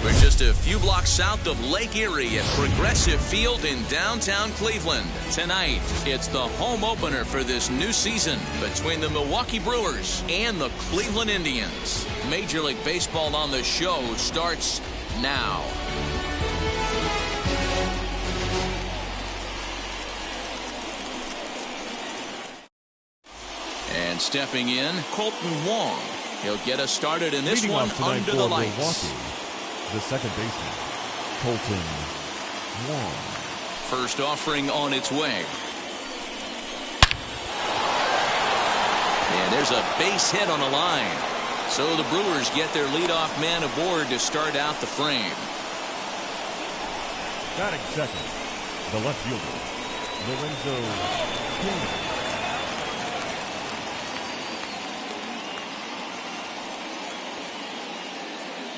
We're just a few blocks south of Lake Erie at Progressive Field in downtown Cleveland. Tonight, it's the home opener for this new season between the Milwaukee Brewers and the Cleveland Indians. Major League Baseball on the show starts now. And stepping in, Colton Wong. He'll get us started in this one under the lights. Milwaukee, the second baseman, Colton Wong. First offering on its way. And there's a base hit on the line. So the Brewers get their leadoff man aboard to start out the frame. Batting second, the left fielder, Lorenzo King.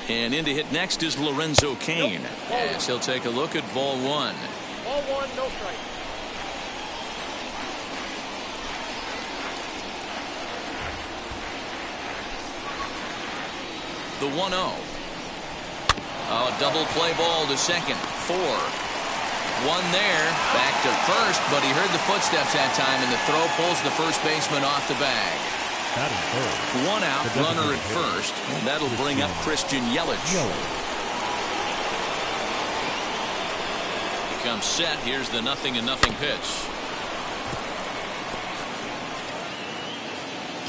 And in to hit next is Lorenzo Cain. As he'll take a look at ball one. Ball one, no strike. The 1-0. A double play ball to second. 4. One there. Back to first, but he heard the footsteps that time, and the throw pulls the first baseman off the bag. One out, runner at first, and that'll bring up Christian Yelich. He comes set. Here's the 0-0 pitch.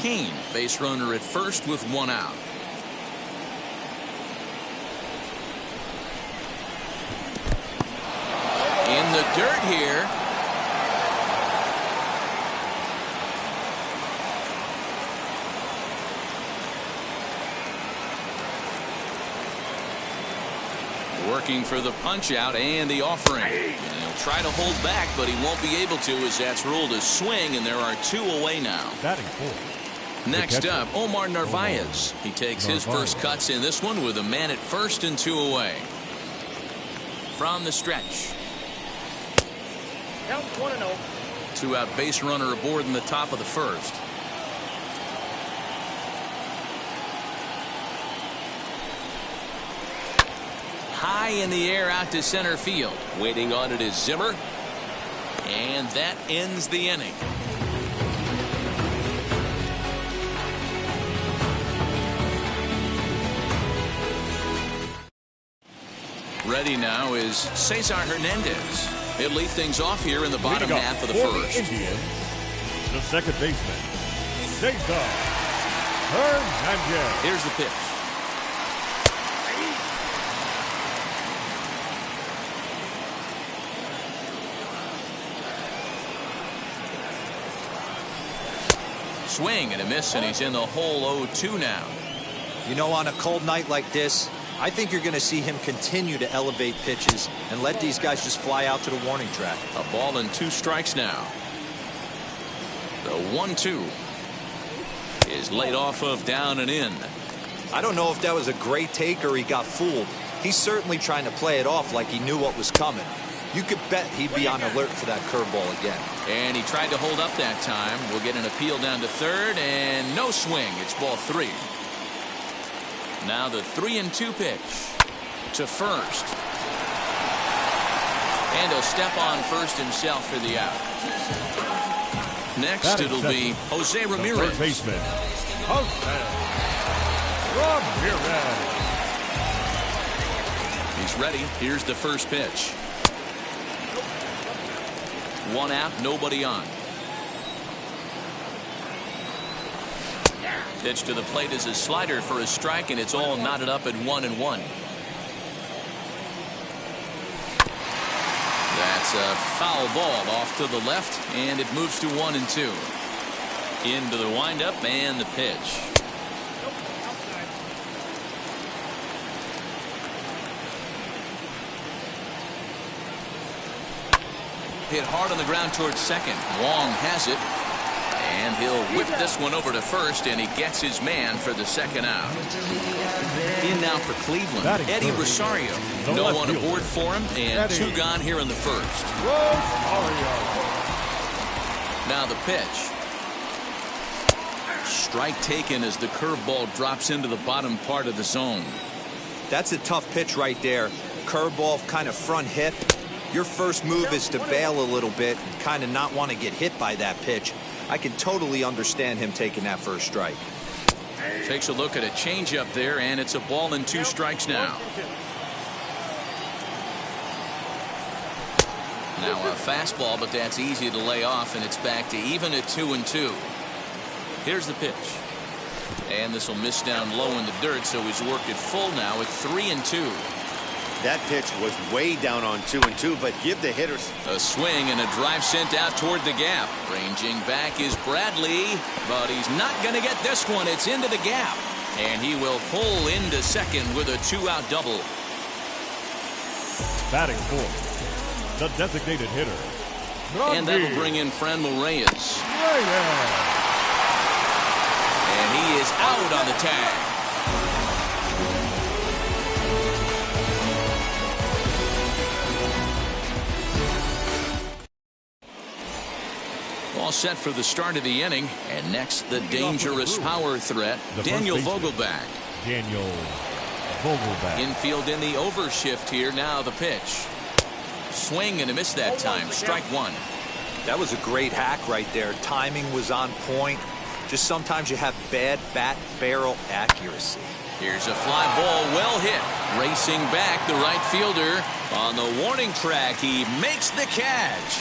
Cain, base runner at first with one out. In the dirt here. Working for the punch out and the offering. And he'll try to hold back, but he won't be able to, as that's ruled a swing, and there are 2 away now. Batting fourth. Next up, Omar Narvaez. He takes his first cuts in this one with a man at first and 2 away. From the stretch. Count 1-0. 2 out base runner aboard in the top of the first. High in the air out to center field. Waiting on it is Zimmer. And that ends the inning. Ready now is Cesar Hernandez. He'll lead things off here in the bottom half of the first. Indians, the second baseman, Cesar Hernandez. Here's the pitch. Swing and a miss, and he's in the hole 0-2 now. You know, on a cold night like this, I think you're going to see him continue to elevate pitches and let these guys just fly out to the warning track. A ball and 2 strikes now. The 1-2 is laid off of down and in. I don't know if that was a great take or he got fooled. He's certainly trying to play it off like he knew what was coming. You could bet he'd be on alert for that curveball again. And he tried to hold up that time. We'll get an appeal down to third, and no swing. It's ball 3. Now the 3-2 pitch to first. And he'll step on first himself for the out. Next, it'll be Jose Ramirez. Third baseman, Jose Ramirez. He's ready. Here's the first pitch. 1 out, nobody on. Pitch to the plate is a slider for a strike, and it's all knotted up at 1-1. That's a foul ball off to the left, and it moves to 1-2. Into the windup and the pitch. Hit hard on the ground towards second. Wong has it. And he'll whip this one over to first, and he gets his man for the second out. In now for Cleveland, Eddie Rosario. No one aboard for him, and 2 gone here in the first. Now the pitch. Strike taken as the curveball drops into the bottom part of the zone. That's a tough pitch right there. Curveball, kind of front hip. Your first move is to bail a little bit and kind of not want to get hit by that pitch. I can totally understand him taking that first strike. Takes a look at a changeup there, and it's a ball and 2 strikes now. Now a fastball, but that's easy to lay off, and it's back to even at 2-2. Here's the pitch. And this will miss down low in the dirt, so he's worked it full now at 3-2. That pitch was way down on 2-2, but give the hitters a swing and a drive sent out toward the gap. Ranging back is Bradley, but he's not going to get this one. It's into the gap, and he will pull into second with a 2-out double. Batting fourth, the designated hitter. And that'll bring in Franmil Reyes. And he is out on the tag. All set for the start of the inning. And next, the dangerous power threat, Daniel Vogelback. Daniel Vogelback. Infield in the overshift here. Now the pitch. Swing and a miss that time. Strike 1. That was a great hack right there. Timing was on point. Just sometimes you have bad bat barrel accuracy. Here's a fly ball, well hit. Racing back, the right fielder on the warning track. He makes the catch.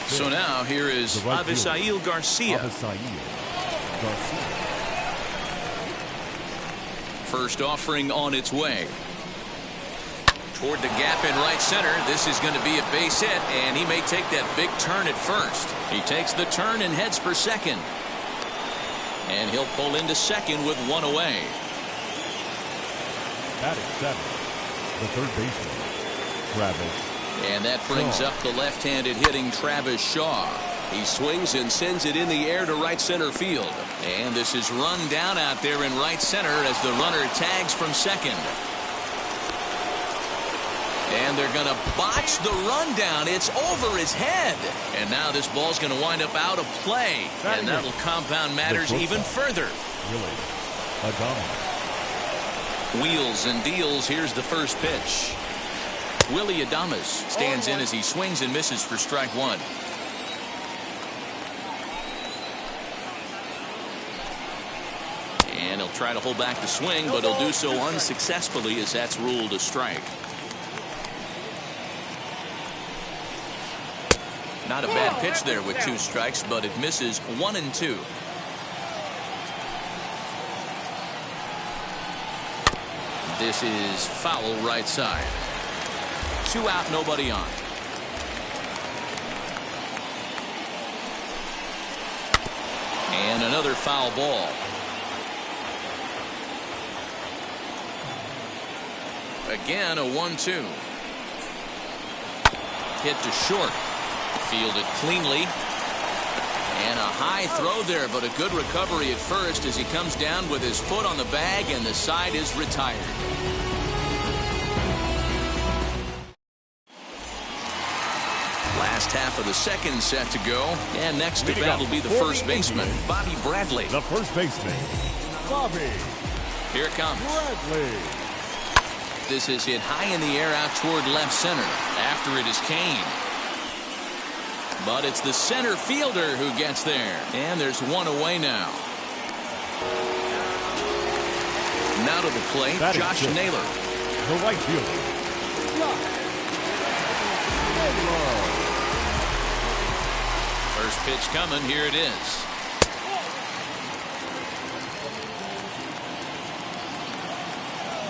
So now here is Avisail Garcia. First offering on its way. Toward the gap in right center. This is going to be a base hit, and he may take that big turn at first. He takes the turn and heads for second. And he'll pull into second with 1 away. Batting 7, the third baseman, Travis. And that brings up the left-handed hitting Travis Shaw. He swings and sends it in the air to right center field. And this is run down out there in right center as the runner tags from second. And they're going to botch the run down. It's over his head. And now this ball's going to wind up out of play. And that'll compound matters even further. Wheels and deals. Here's the first pitch. Willie Adames stands in as he swings and misses for strike 1. And he'll try to hold back the swing, but he'll do so unsuccessfully as that's ruled a strike. Not a bad pitch there with 2 strikes, but it misses 1-2. This is foul right side. 2 out, nobody on. And another foul ball. Again, a 1-2. Hit to short. Fielded cleanly. And a high throw there, but a good recovery at first as he comes down with his foot on the bag, and the side is retired. Last half of the second set to go. And next to bat will be the first baseman, Bobby Bradley. The first baseman, Bobby. Here it comes. Bradley. This is hit high in the air out toward left center. After it is Kane. But it's the center fielder who gets there. And there's 1 away now. Now to the plate, Josh Naylor. The right fielder. First pitch coming. Here it is.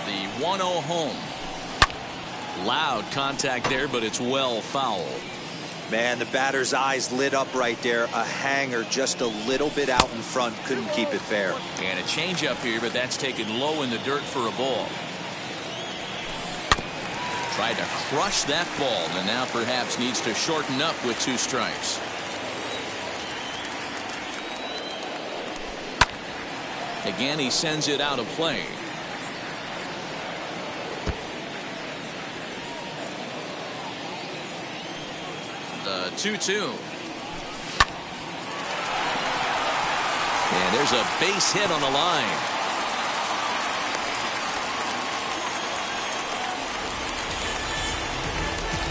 The 1-0 home. Loud contact there, but it's well fouled. Man, the batter's eyes lit up right there. A hanger just a little bit out in front. Couldn't keep it fair. And a changeup here, but that's taken low in the dirt for a ball. Tried to crush that ball, and now perhaps needs to shorten up with 2 strikes. Again, he sends it out of play. The 2-2. And there's a base hit on the line.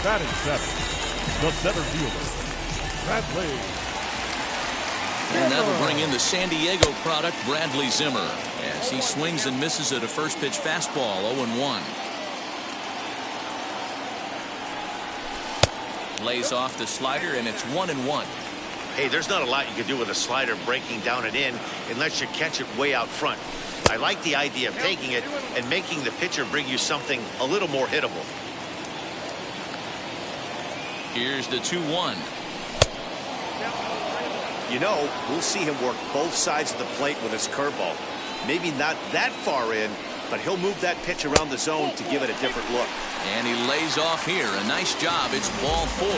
Batting seventh, the center fielder, Bradley. And that'll bring in the San Diego product, Bradley Zimmer, as he swings and misses at a first pitch fastball, 0-1. Lays off the slider, and it's 1-1. Hey, there's not a lot you can do with a slider breaking down and in unless you catch it way out front. I like the idea of taking it and making the pitcher bring you something a little more hittable. Here's the 2-1. You know, we'll see him work both sides of the plate with his curveball. Maybe not that far in, but he'll move that pitch around the zone to give it a different look. And he lays off here. A nice job. It's ball 4.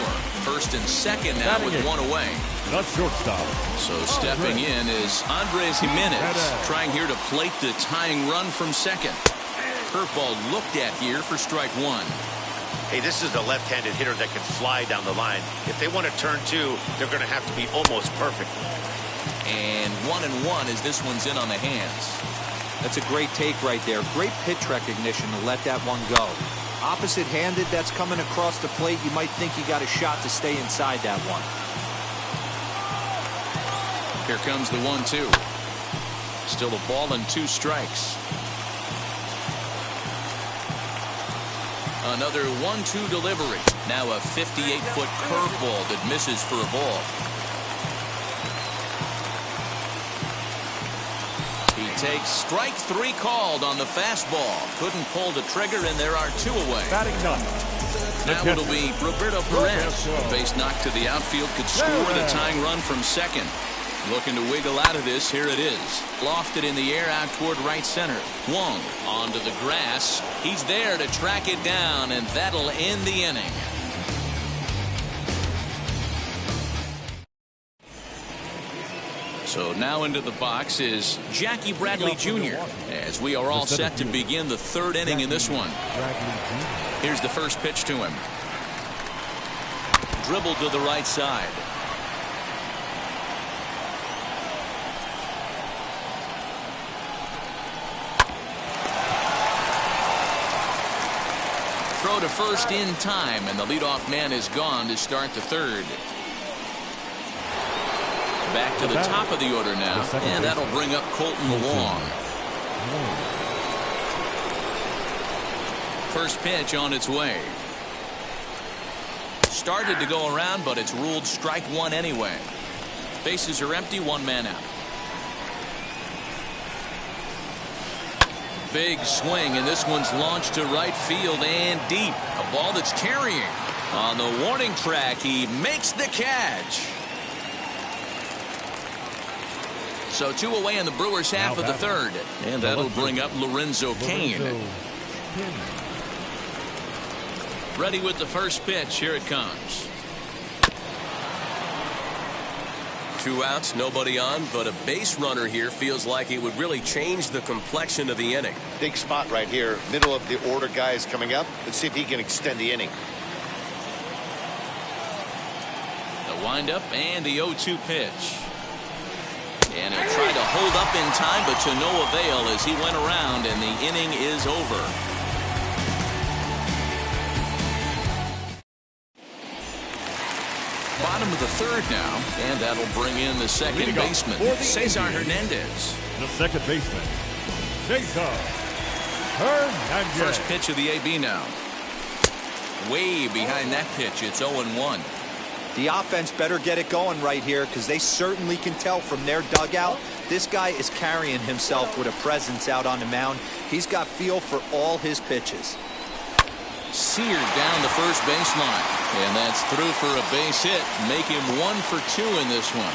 First and second now with one away. The shortstop. So stepping in is Andres Jimenez, trying here to plate the tying run from second. Curveball looked at here for strike 1. Hey, this is a left-handed hitter that can fly down the line. If they want to turn 2, they're going to have to be almost perfect. And 1-1 as this one's in on the hands. That's a great take right there. Great pitch recognition to let that one go. Opposite-handed, that's coming across the plate. You might think you got a shot to stay inside that one. Here comes the 1-2. Still a ball and 2 strikes. Another 1-2 delivery. Now a 58-foot curveball that misses for a ball. He takes strike 3 called on the fastball. Couldn't pull the trigger, and there are 2 away. Batting ninth. Now it'll be Roberto Perez. A base knock to the outfield could score the tying run from second. Looking to wiggle out of this. Here it is. Lofted in the air out toward right center. Wong onto the grass. He's there to track it down, and that'll end the inning. So now into the box is Jackie Bradley Jr. as we are all set to begin the 3rd inning in this one. Here's the first pitch to him. Dribbled to the right side. Throw to first in time, and the leadoff man is gone to start the 3rd. Back to the top of the order now, and that'll bring up Colton Wong. First pitch on its way. Started to go around, but it's ruled strike 1 anyway. Bases are empty, 1 man out. Big swing, and this one's launched to right field and deep. A ball that's carrying. On the warning track, he makes the catch. So 2 away in the Brewers' half of the 3rd. And that'll bring up Lorenzo Cain. Ready with the first pitch. Here it comes. 2 outs, nobody on, but a base runner here feels like it would really change the complexion of the inning. Big spot right here. Middle of the order guy is coming up. Let's see if he can extend the inning. The windup and the 0-2 pitch. And he'll try to hold up in time, but to no avail as he went around, and the inning is over. Bottom of the 3rd now, and that'll bring in the second baseman, Cesar Hernandez. The second baseman, Cesar Hernandez. First pitch of the AB now. Way behind that pitch, it's 0-1. The offense better get it going right here, because they certainly can tell from their dugout this guy is carrying himself with a presence out on the mound. He's got feel for all his pitches. Seared down the first baseline, and that's through for a base hit. Make him 1 for 2 in this one.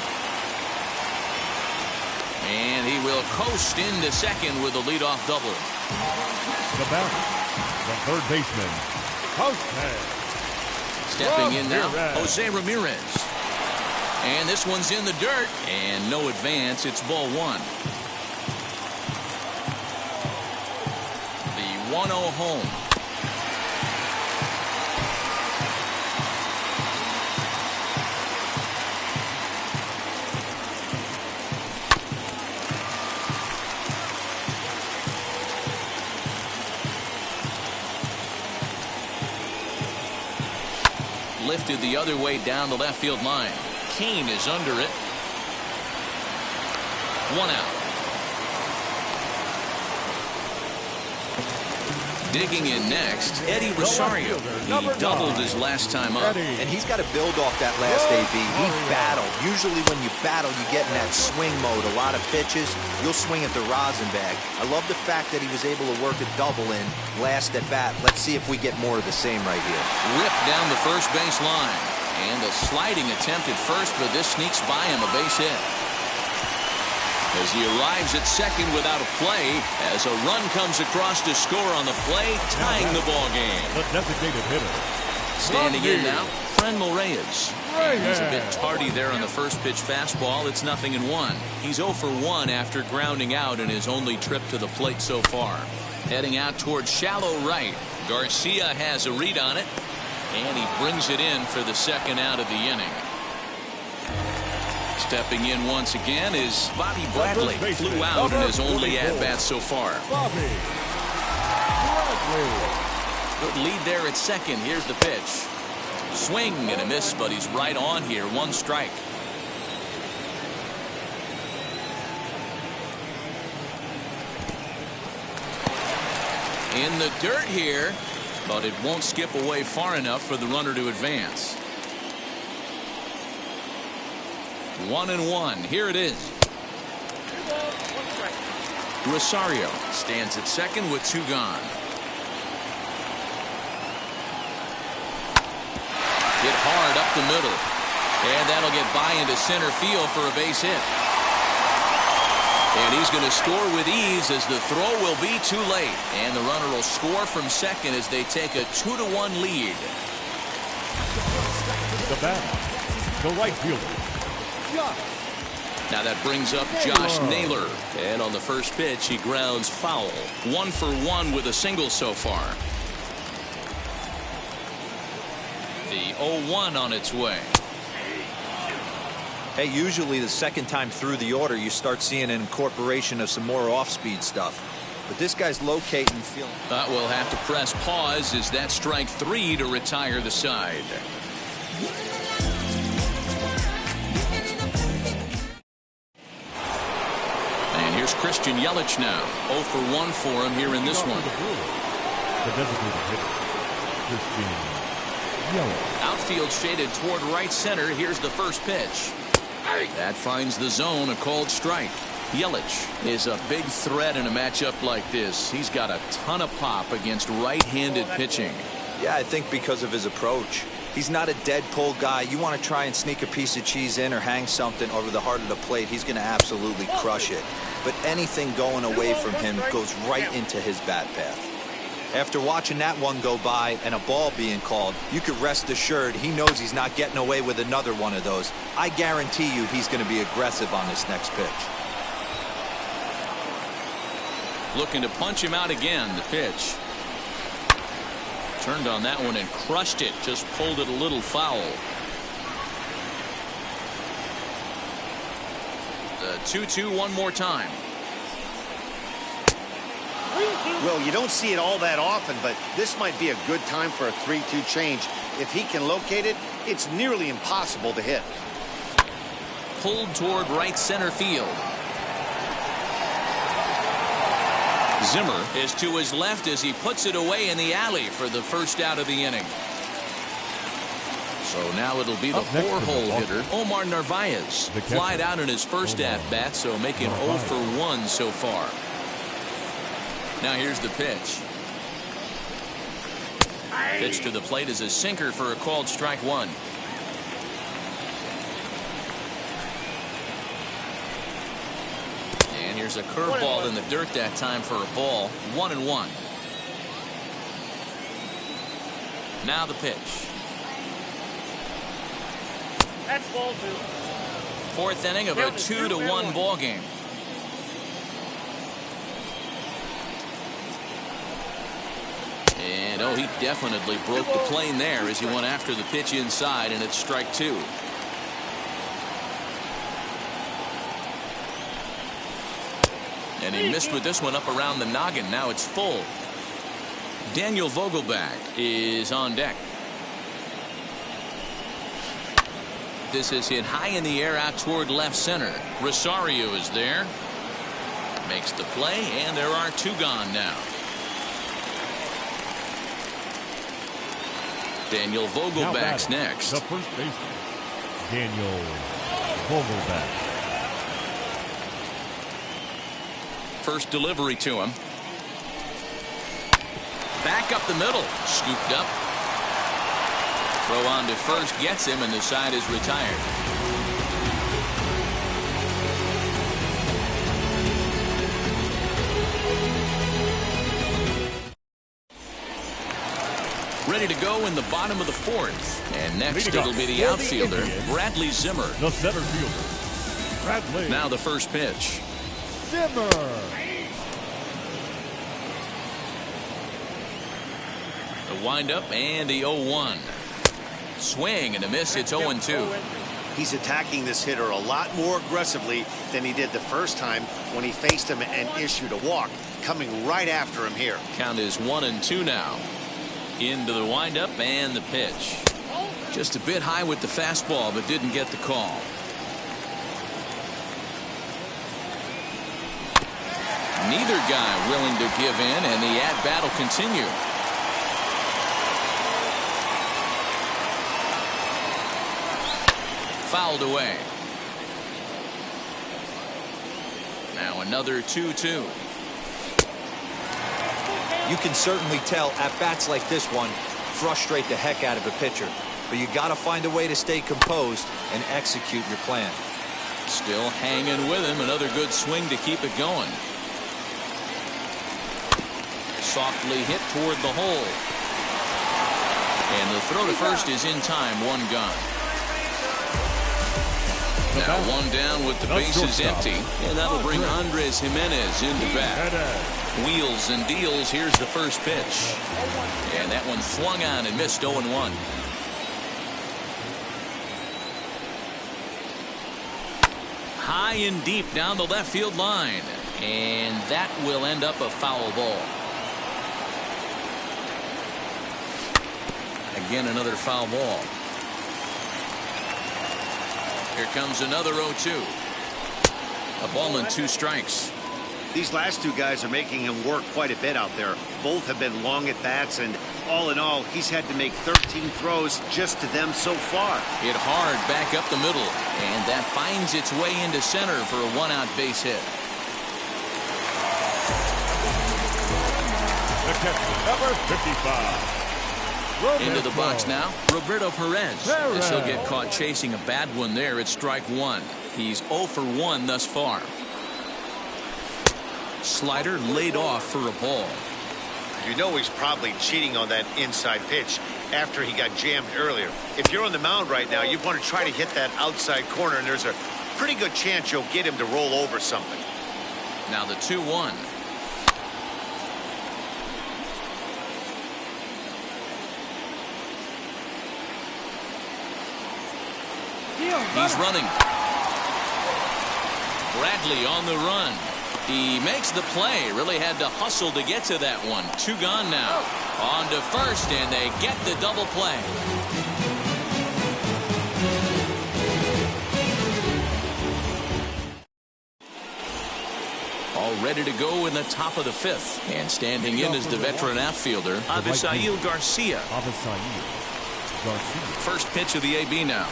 And he will coast into second with a leadoff double. The batter, the third baseman, Jose. Stepping in now, Jose Ramirez. And this one's in the dirt, and no advance. It's ball 1. The 1-0 home. lifted the other way down the left field line. Kane is under it. 1 out. Digging in next, Eddie Rosario. He doubled his last time up. And he's got to build off that last AB. He battled. Usually when you battle, you get in that swing mode. A lot of pitches, you'll swing at the rosin bag. I love the fact that he was able to work a double in last at bat. Let's see if we get more of the same right here. Ripped down the first base line. And a sliding attempt at first, but this sneaks by him, a base hit. As he arrives at second without a play, as a run comes across to score on the play, tying the ball game. The designated hitter. Standing in now, Franmil Reyes. He's a bit tardy there on the first pitch fastball. It's 0-1. He's 0 for 1 after grounding out in his only trip to the plate so far. Heading out towards shallow right. Garcia has a read on it, and he brings it in for the second out of the inning. Stepping in once again is Bobby Bradley. Flew out in his only at-bat so far. Bobby Bradley. Good lead there at second. Here's the pitch. Swing and a miss, but he's right on here. 1 strike. In the dirt here, but it won't skip away far enough for the runner to advance. 1-1. Here it is. Rosario stands at second with 2 gone. Hit hard up the middle. And that'll get by into center field for a base hit. And he's going to score with ease as the throw will be too late. And the runner will score from second as they take a 2-1 lead. The batter, the right fielder. Now that brings up Josh Naylor. And on the first pitch, he grounds foul. 1 for 1 with a single so far. The 0-1 on its way. Hey, usually the second time through the order, you start seeing an incorporation of some more off-speed stuff. But this guy's locating, feeling. We'll have to press pause as that strike 3 to retire the side. And here's Christian Yelich now. 0 for 1 for him here in this one. The designated hitter, Christian Yelich. Outfield shaded toward right center. Here's the first pitch. That finds the zone, a called strike. Yelich is a big threat in a matchup like this. He's got a ton of pop against right-handed pitching. Yeah, I think because of his approach. He's not a dead pull guy. You want to try and sneak a piece of cheese in or hang something over the heart of the plate, he's going to absolutely crush it. But anything going away from him goes right into his bat path. After watching that one go by and a ball being called, you could rest assured he knows he's not getting away with another one of those. I guarantee you he's going to be aggressive on this next pitch. Looking to punch him out again. The pitch. Turned on that one and crushed it. Just pulled it a little foul. The 2-2 one more time. Well, you don't see it all that often, but this might be a good time for a 3-2 change. If he can locate it, it's nearly impossible to hit. Pulled toward right center field. Zimmer is to his left as he puts it away in the alley for the first out of the inning. So now it'll be the 4-hole hitter, Omar Narvaez. Flied out in his first at-bat, so making 0 for 1 so far. Now here's the pitch. Pitch to the plate is a sinker for a called strike 1. And here's a curveball in the dirt that time for a ball. 1-1. Now the pitch. That's ball 2. Fourth inning of a 2-1 ball game. And he definitely broke the plane there as he went after the pitch inside, and it's strike 2. And he missed with this one up around the noggin. Now it's full. Daniel Vogelback is on deck. This is hit high in the air out toward left center. Rosario is there. Makes the play, and there are 2 gone now. Daniel Vogelback's next. The first baseman, Daniel Vogelback. First delivery to him. Back up the middle. Scooped up. Throw on to first gets him, and the side is retired. Ready to go in the bottom of the 4th. And next it'll be the outfielder, Bradley Zimmer. The center fielder, Bradley. Now the first pitch. Zimmer. The windup and the 0-1. Swing and a miss. It's 0-2. He's attacking this hitter a lot more aggressively than he did the first time when he faced him and issued a walk. Coming right after him here. Count is 1-2 now. Into the windup and the pitch. Just a bit high with the fastball, but didn't get the call. Neither guy willing to give in, and the at-bat will continue. Fouled away. Now another 2-2. You can certainly tell at-bats like this one frustrate the heck out of a pitcher. But you got to find a way to stay composed and execute your plan. Still hanging with him. Another good swing to keep it going. Softly hit toward the hole. And the throw to first is in time. 1 gone. Now 1 down with the bases empty. And that'll bring Andres Jimenez into bat. Wheels and deals. Here's the first pitch. And that one swung on and missed. 0-1. High and deep down the left field line. And that will end up a foul ball. Again, another foul ball. Here comes another 0-2. A ball and 2 strikes. These last 2 guys are making him work quite a bit out there. Both have been long at bats, and all in all, he's had to make 13 throws just to them so far. Hit hard back up the middle, and that finds its way into center for a 1-out base hit. The catcher, number 55. Into the box now, Roberto Perez. As he'll get caught chasing a bad one there, it's strike 1. He's 0 for 1 thus far. Slider laid off for a ball. You know he's probably cheating on that inside pitch after he got jammed earlier. If you're on the mound right now, you want to try to hit that outside corner, and there's a pretty good chance you'll get him to roll over something. Now the 2-1. He's running. Bradley on the run. He makes the play. Really had to hustle to get to that one. 2 gone now. On to first, and they get the double play. All ready to go in the top of the 5th. And standing in is the veteran outfielder, Avisail Garcia. First pitch of the AB now.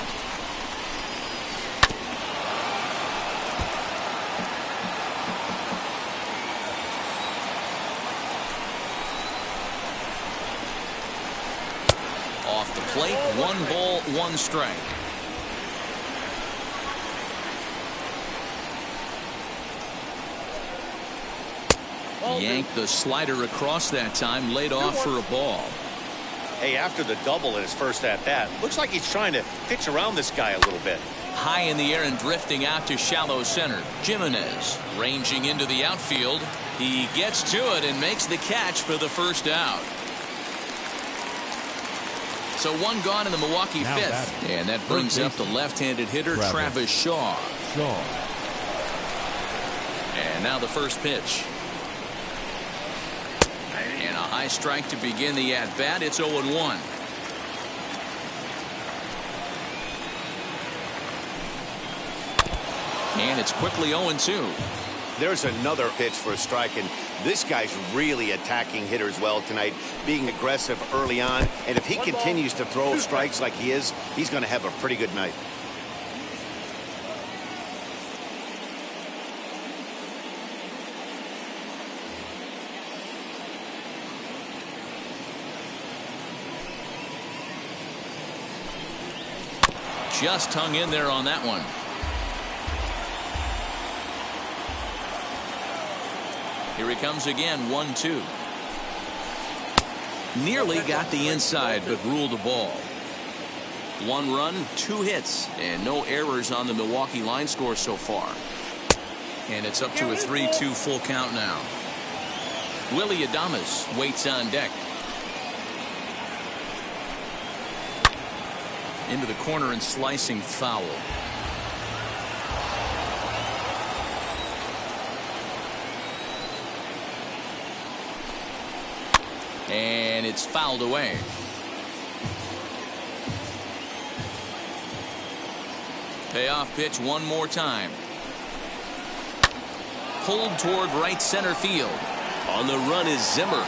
Off the plate, 1 ball, 1 strike. Yanked the slider across that time, laid off for a ball. Hey, after the double in his first at-bat, looks like he's trying to pitch around this guy a little bit. High in the air and drifting out to shallow center. Jimenez ranging into the outfield. He gets to it and makes the catch for the first out. So 1 gone in the Milwaukee 5th. And that brings up the left-handed hitter, Travis Shaw. And now the first pitch. And a high strike to begin the at-bat. It's 0-1. And it's quickly 0-2. There's another pitch for a strike, and this guy's really attacking hitters well tonight, being aggressive early on. And if he continues to throw strikes like he is, he's going to have a pretty good night. Just hung in there on that one. Here he comes again, 1-2. Nearly got the inside, but ruled the ball. 1 run, 2 hits, and no errors on the Milwaukee line score so far. And it's up to a 3-2 full count now. Willie Adames waits on deck. Into the corner and slicing foul. And it's fouled away. Payoff pitch one more time. Pulled toward right center field. On the run is Zimmer.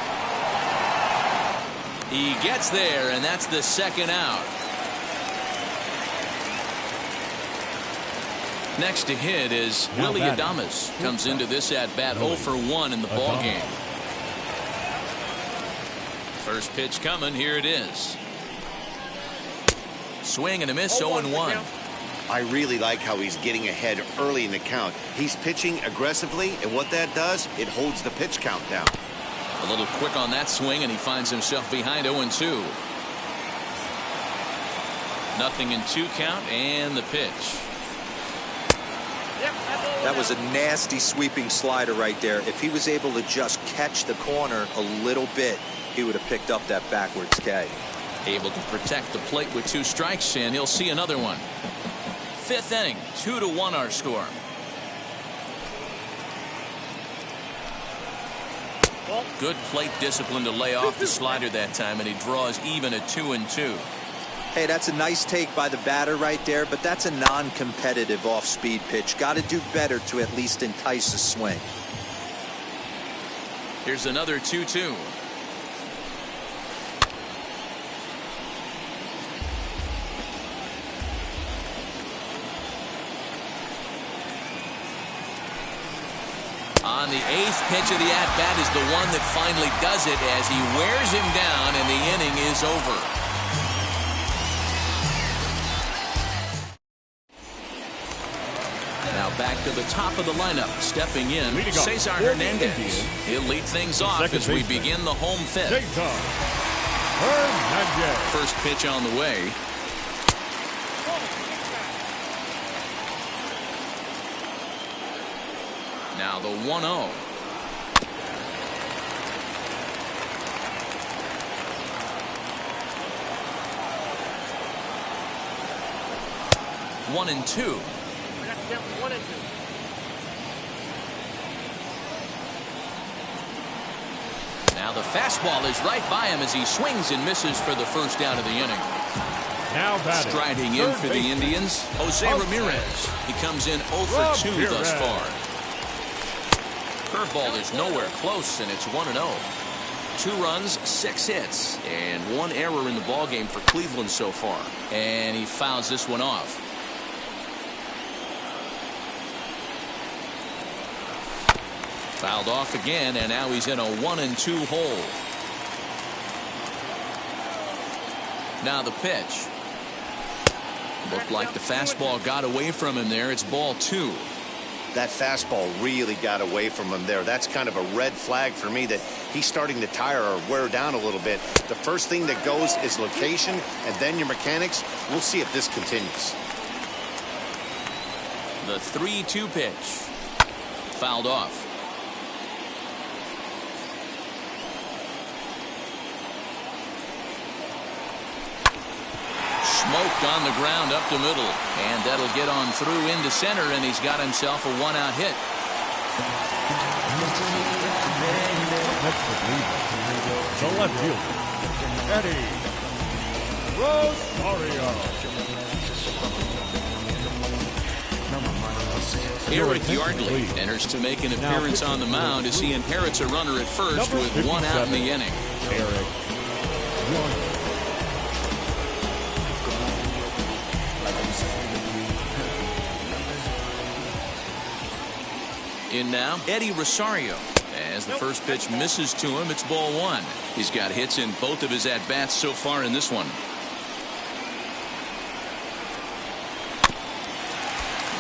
He gets there, and that's the second out. Next to hit is Willie Adames. Comes into this at bat 0 for 1 in the ball game. First pitch coming. Here it is. Swing and a miss. 0-1. I really like how he's getting ahead early in the count. He's pitching aggressively, and what that does, it holds the pitch count down. A little quick on that swing, and he finds himself behind 0-2. Nothing in 2 count, and the pitch. That was a nasty sweeping slider right there. If he was able to just catch the corner a little bit, he would have picked up that backwards K. Able to protect the plate with 2 strikes, and he'll see another one. 5th inning, 2-1 our score. Good plate discipline to lay off the slider that time, and he draws even at 2-2. Hey, that's a nice take by the batter right there, but that's a non-competitive off-speed pitch. Got to do better to at least entice a swing. Here's another 2-2. On the 8th pitch of the at-bat is the one that finally does it as he wears him down, and the inning is over. Now back to the top of the lineup, stepping in, Cesar Hernandez. He'll lead things off as we begin the home 5th. First pitch on the way. Now the 1-0. One and two. Now the fastball is right by him as he swings and misses for the first out of the inning. Now batting. Striding in for the Indians, Jose Ramirez. He comes in 0 for 2 thus far. Curveball is nowhere close, and it's 1-0. 2 runs, 6 hits, and 1 error in the ballgame for Cleveland so far. And he fouls this one off. Fouled off again, and now he's in a 1-2 hole. Now the pitch. Looked like the fastball got away from him there. It's ball 2. That fastball really got away from him there. That's kind of a red flag for me that he's starting to tire or wear down a little bit. The first thing that goes is location, and then your mechanics. We'll see if this continues. The 3-2 pitch. Fouled off. Smoked on the ground up the middle, and that'll get on through into center, and he's got himself a 1-out hit. Next to Cleveland, the left fielder, Eddie Rosario. Eric Yardley enters to make an appearance on the mound as he inherits a runner at first with 1 out in the inning. Eric Yardley. In now, Eddie Rosario. As the first pitch misses to him, it's ball 1. He's got hits in both of his at-bats so far in this one.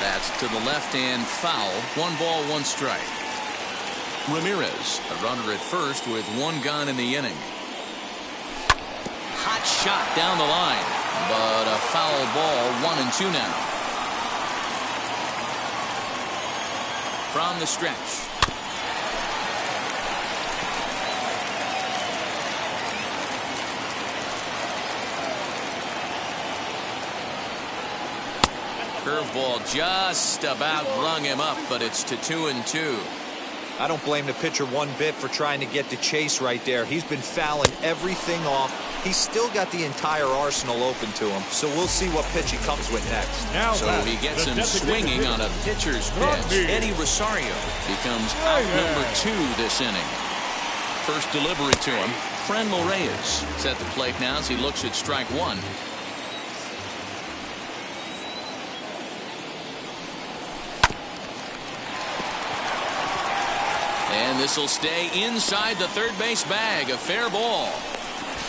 That's to the left and foul. 1 ball, 1 strike. Ramirez, a runner at first with 1 gone in the inning. Hot shot down the line, but a foul ball. 1 and 2 now. From the stretch. Curveball just about rung him up, but it's to 2 and 2. I don't blame the pitcher one bit for trying to get the chase right there. He's been fouling everything off. He's still got the entire arsenal open to him, so we'll see what pitch he comes with next. Now so he gets him swinging on a pitcher's pitch. Eddie Rosario becomes out number 2 this inning. First delivery to him. Franmil Reyes is at the plate now as he looks at strike 1. And this will stay inside the third base bag. A fair ball.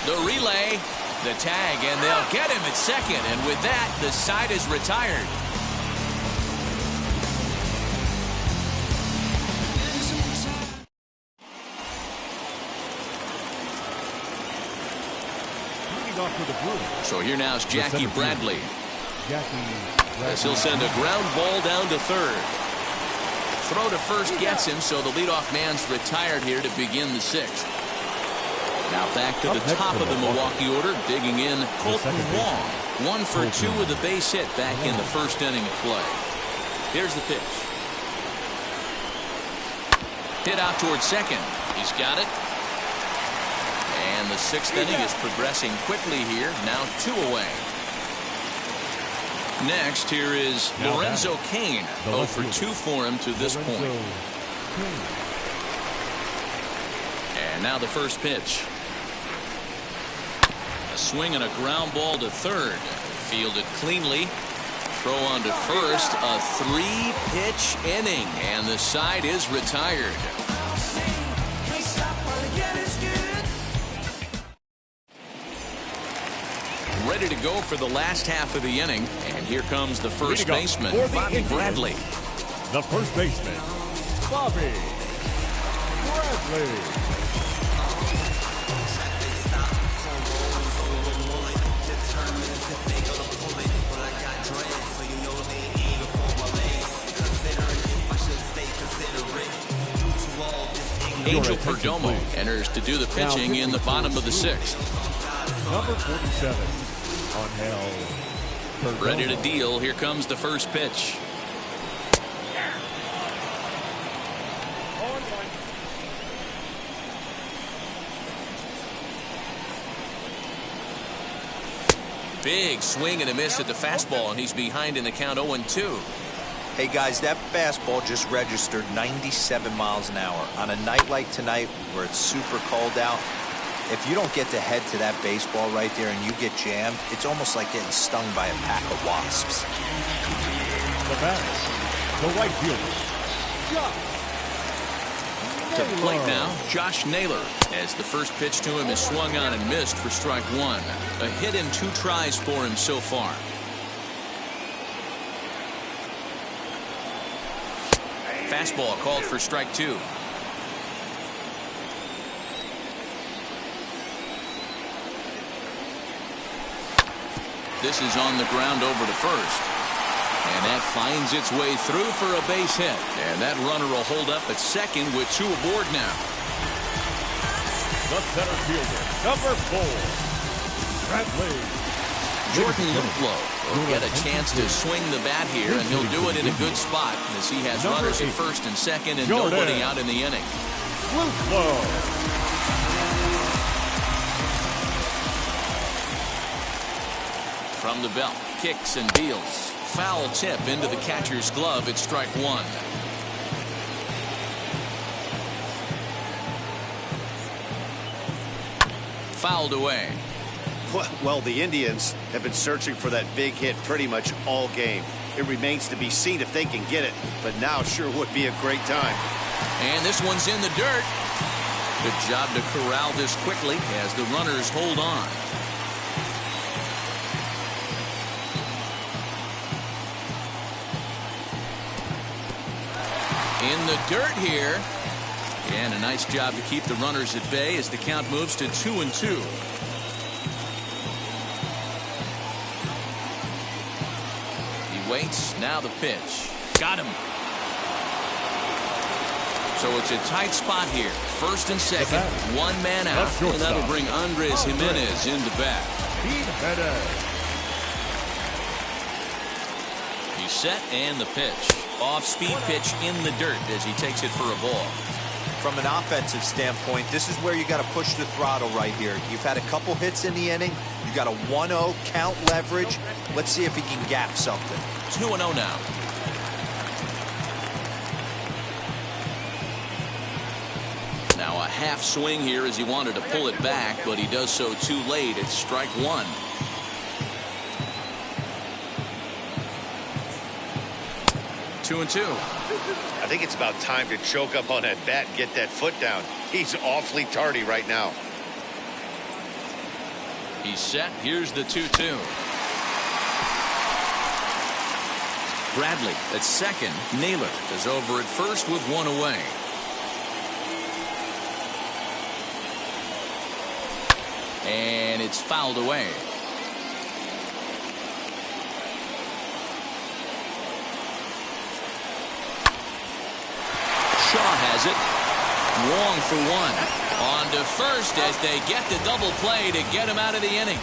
The relay, the tag, and they'll get him at second. And with that, the side is retired. So here now is Jackie Bradley. As he'll send a ground ball down to third. Throw to first gets him, so the leadoff man's retired here to begin the 6th. Now back to the top of the Milwaukee order, digging in Colton Wong. 1 for 2 with a base hit back in the first inning of play. Here's the pitch. Hit out towards second. He's got it. And the 6th inning is progressing quickly here. Now 2 away. Next, here is Lorenzo Cain. 0 for 2 for him to this point. And now the first pitch. A swing and a ground ball to third. Fielded cleanly. Throw on to first. A 3-pitch inning. And the side is retired. Ready to go for the last half of the inning. And here comes the first baseman, Bobby Bradley. The first baseman, Bobby Bradley. Angel Perdomo enters to do the pitching in the bottom of the 6th. Number 47. Ready to deal. Here comes the first pitch. Big swing and a miss at the fastball, and he's behind in the count 0-2. Hey guys, that fastball just registered 97 miles an hour. On a night like tonight where it's super cold out, if you don't get to head to that baseball right there and you get jammed, it's almost like getting stung by a pack of wasps. The batter, the right fielder, Josh. To the plate now, Josh Naylor, as the first pitch to him is swung on and missed for strike 1. A hit in 2 tries for him so far. Fastball called for strike 2. This is on the ground over to first. And that finds its way through for a base hit. And that runner will hold up at second with 2 aboard now. The center fielder, number 4, Bradley. Jordan Luplow will get a chance to swing the bat here, and he'll do it in a good spot as he has runners at first and second and nobody out in the inning. Luplow. From the belt, kicks and deals. foul tip into the catcher's glove. It's strike one. Fouled away. Well, the Indians have been searching for that big hit pretty much all game. It remains to be seen if they can get it, but now sure would be a great time. And this one's in the dirt. Good job to corral this quickly as the runners hold on. In the dirt here. And a nice job to keep the runners at bay as the count moves to 2-2. He waits. Now the pitch. Got him. So it's a tight spot here. First and second. One man out. And that'll bring Andres Jimenez into bat. He's set and the pitch. Off-speed pitch in the dirt as he takes it for a ball. From an offensive standpoint, this is where you got to push the throttle right here. You've had a couple hits in the inning. You got a 1-0 count leverage. Let's see if he can gap something. 2-0 now. Now a half swing here as he wanted to pull it back, but he does so too late. It's strike one. Two and two. I think it's about time to choke up on that bat and get that foot down. He's awfully tardy right now. He's set. Here's the 2-2. Bradley at second. Naylor is over at first with one away. And it's fouled away. Shaw has it. Wong for one. On to first as they get the double play to get him out of the inning.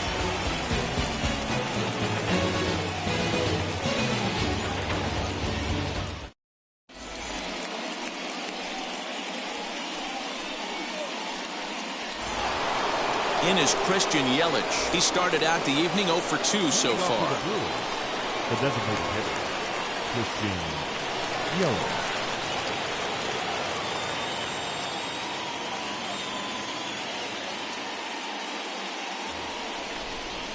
In is Christian Yelich. He started out the evening 0 for 2 so far. The designated hitter, Christian Yelich.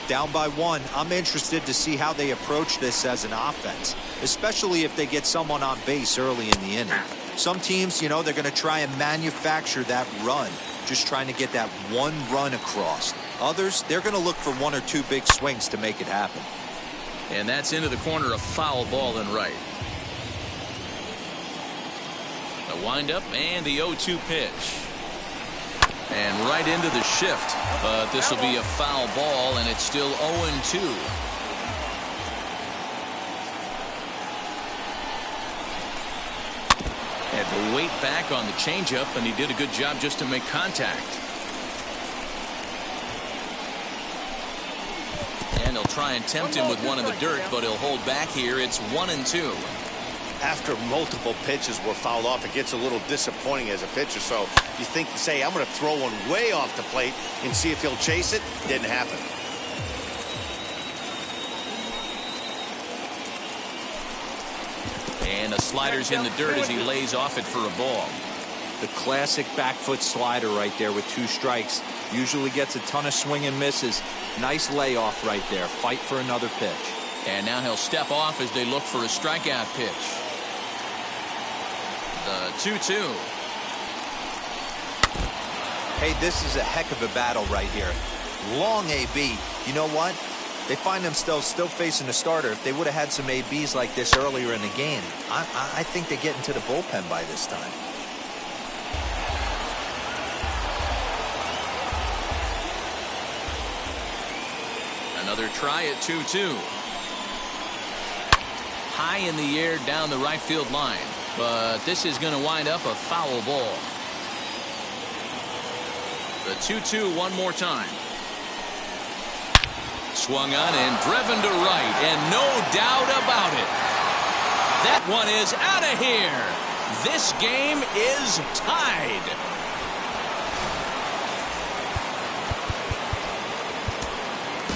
Down by one, I'm interested to see how they approach this as an offense, especially if they get someone on base early in the inning. Some teams, you know, they're going to try and manufacture that run, just trying to get that one run across. Others, they're going to look for one or two big swings to make it happen. And that's into the corner, a foul ball and right. The windup and the 0-2 pitch. And right into the shift. But this will be a foul ball, and it's still 0-2. Had to wait back on the changeup, and he did a good job just to make contact. And he'll try and tempt him with one in the dirt, but he'll hold back here. It's 1-2. After multiple pitches were fouled off, it gets a little disappointing as a pitcher. So you think to say, I'm going to throw one way off the plate and see if he'll chase it. Didn't happen. And the slider's in the dirt as he lays off it for a ball. The classic back foot slider right there with 2 strikes. Usually gets a ton of swing and misses. Nice layoff right there. Fight for another pitch. And now he'll step off as they look for a strikeout pitch. The 2-2. Hey, this is a heck of a battle right here. Long AB. You know what? They find themselves still facing a starter. If they would have had some ABs like this earlier in the game, I think they get into the bullpen by this time. Another try at 2-2. High in the air down the right field line. But this is going to wind up a foul ball. The 2-2 one more time. Swung on and driven to right, and no doubt about it. That one is out of here. This game is tied.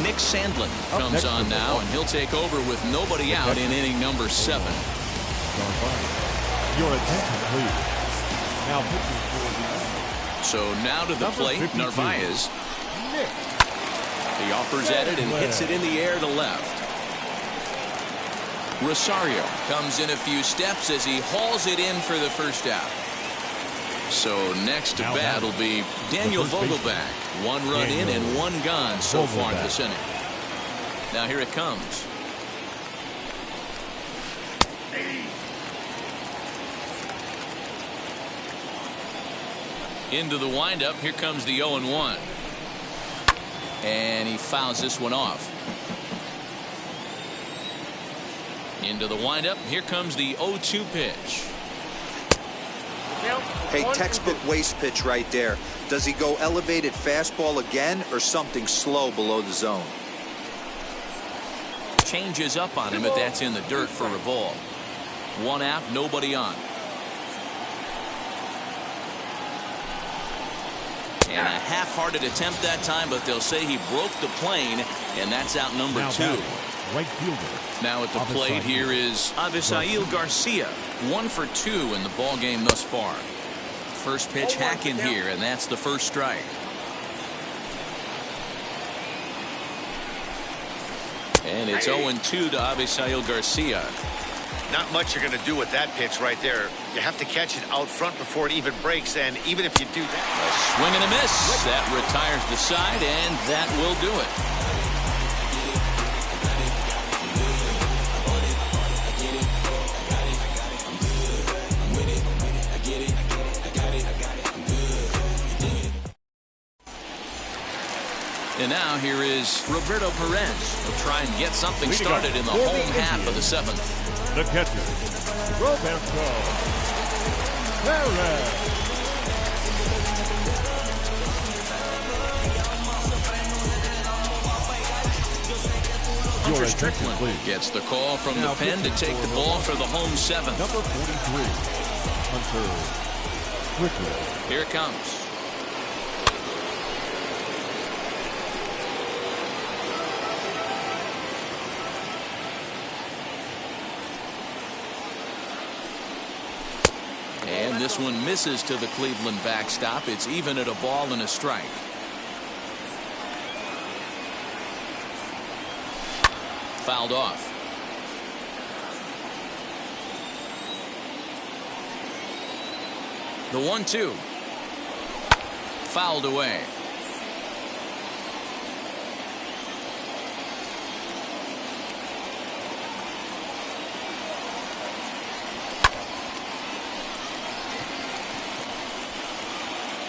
Nick Sandlin comes on now, and he'll take over with nobody out in inning number 7. Your attention, please. Now pitching for the So now to the plate, 52. Narvaez. Nick. He offers at it and hits it in the air to left. Rosario comes in a few steps as he hauls it in for the first out. So next to bat will be Daniel Vogelback. 1 run in and 1 gone so far in this inning. Now here it comes. Into the windup. Here comes the 0-1. And he fouls this one off. Into the windup. Here comes the 0-2 pitch. Hey, textbook waste pitch right there. Does he go elevated fastball again or something slow below the zone? Changes up on him, but that's in the dirt for a ball. 1 out, nobody on. And a half-hearted attempt that time, but they'll say he broke the plane, and that's out number 2. Right fielder. Now at the plate here is Avisail Garcia. 1 for 2 in the ball game thus far. First pitch hack in here, and that's the first strike. And it's 0-2 to Avisail Garcia. Not much you're going to do with that pitch right there. You have to catch it out front before it even breaks, and even if you do that. A swing and a miss. That retires the side, and that will do it. And now here is Roberto Perez. He'll try and get something started in the home half of the 7th. The catcher, Roberto Perez. Hunter Strickland gets the call from the pen to take the ball for the home 7th. Number 43, Hunter Strickland. Here it comes. And this one misses to the Cleveland backstop. It's even at a ball and a strike. Fouled off. The 1-2. Fouled away.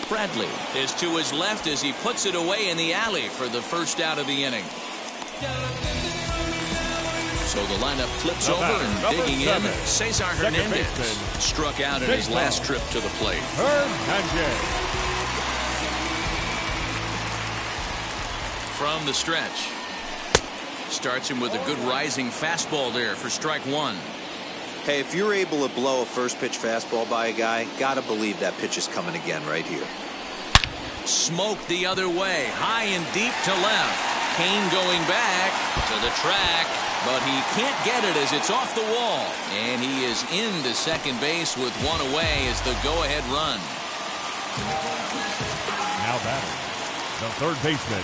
Bradley is to his left as he puts it away in the alley for the first out of the inning. So the lineup flips over and digging in. Cesar Hernandez struck out in his last trip to the plate. From the stretch. Starts him with a good rising fastball there for strike 1. Hey, if you're able to blow a first pitch fastball by a guy, gotta believe that pitch is coming again right here. Smoked the other way, high and deep to left. Kane going back to the track, but he can't get it as it's off the wall. And he is into second base with 1 away as the go-ahead run. Now batting, the third baseman.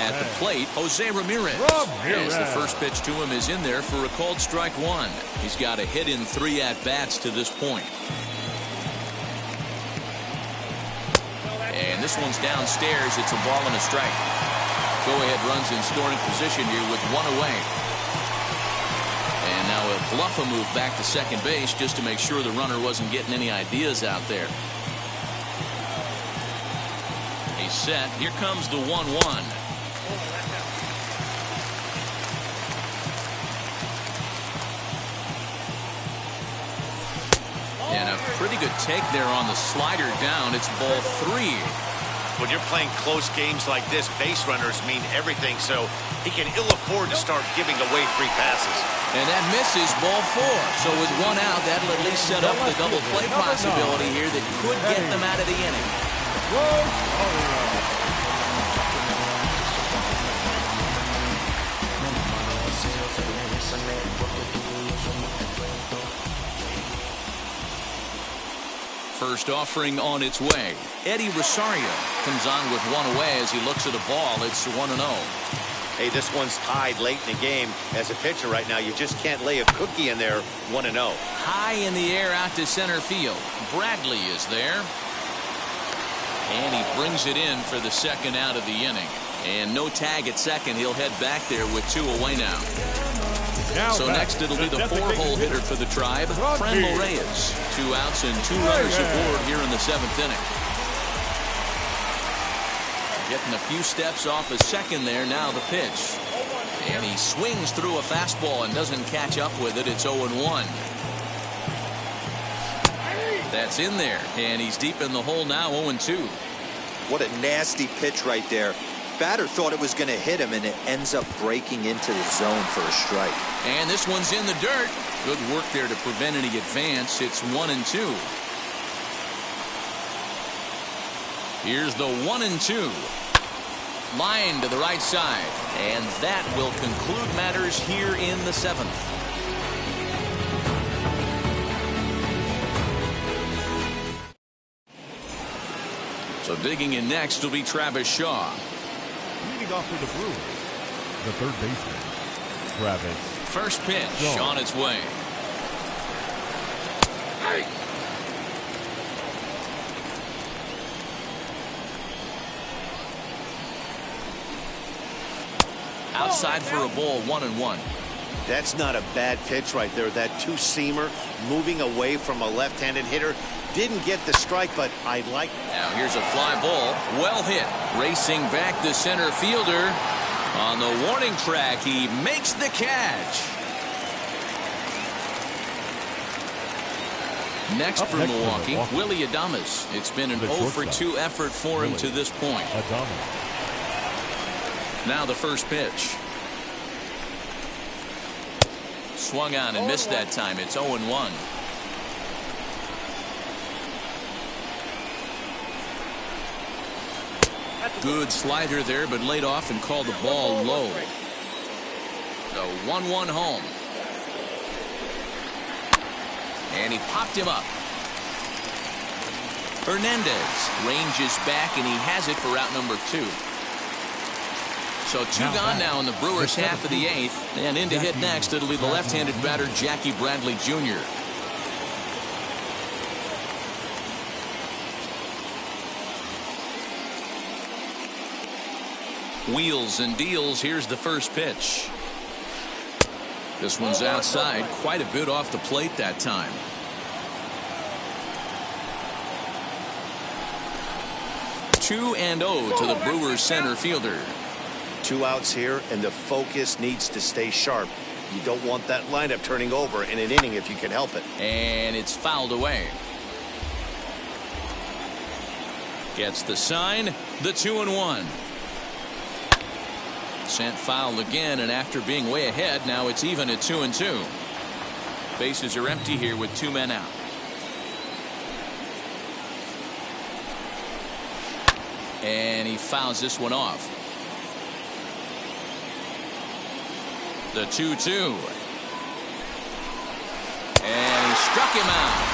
At the plate, Jose Ramirez. As the first pitch to him is in there for a called strike 1. He's got a hit in 3 at-bats to this point. And this one's downstairs. It's a ball and a strike. Go-ahead runs in scoring position here with 1 away. And now he'll bluff a move back to second base just to make sure the runner wasn't getting any ideas out there. He's set. Here comes the 1-1. And a pretty good take there on the slider down. It's ball 3. When you're playing close games like this, base runners mean everything, so he can ill afford to start giving away free passes. And that misses ball 4. So with 1 out, that'll at least set up the double play possibility here that could get them out of the inning. first offering on its way. Eddie Rosario comes on with one away as he looks at a ball. It's 1-0. Hey, this one's tied late in the game. As a pitcher right now, you just can't lay a cookie in there. 1-0. High in the air out to center field. Bradley is there. And he brings it in for the second out of the inning. And no tag at second. He'll head back there with 2 away now. So next it'll be the 4-hole hitter for the Tribe, Franmil Reyes. 2 outs and 2 runners aboard here in the 7th inning. Getting a few steps off his second there. Now the pitch. And he swings through a fastball and doesn't catch up with it. It's 0-1. That's in there. And he's deep in the hole now, 0-2. What a nasty pitch right there. Batter thought it was going to hit him, and it ends up breaking into the zone for a strike. And this one's in the dirt. Good work there to prevent any advance. It's 1-2. Here's the 1-2. Line to the right side. And that will conclude matters here in the 7th. So digging in next will be Travis Shaw. Leading off for the Brewers, the third baseman, Travis. First pitch on its way. Outside for a ball, 1-1. That's not a bad pitch right there. That 2-seamer moving away from a left-handed hitter. Didn't get the strike, but I like. Now here's a fly ball. Well hit. Racing back the center fielder. On the warning track, he makes the catch. Next for Milwaukee, Willie Adames. It's been an 0-for-2 effort for him to this point. Now the first pitch. Swung on and missed that time. It's 0-1. Good slider there, but laid off and called the ball low. The 1-1 home. And he popped him up. Hernandez ranges back, and he has it for out number 2. So 2 gone now in the Brewers' half of the 8th. And in to hit next, it'll be the left-handed batter, Jackie Bradley Jr. Wheels and deals. Here's the first pitch. This one's outside, quite a bit off the plate that time. Two and 0 to the Brewers center fielder. 2 outs here, and the focus needs to stay sharp. You don't want that lineup turning over in an inning if you can help it. And it's fouled away. Gets the sign, the 2-1. Sent foul again, and after being way ahead, now it's even at 2-2. Bases are empty here with 2 men out. And he fouls this one off. The 2-2. And he struck him out.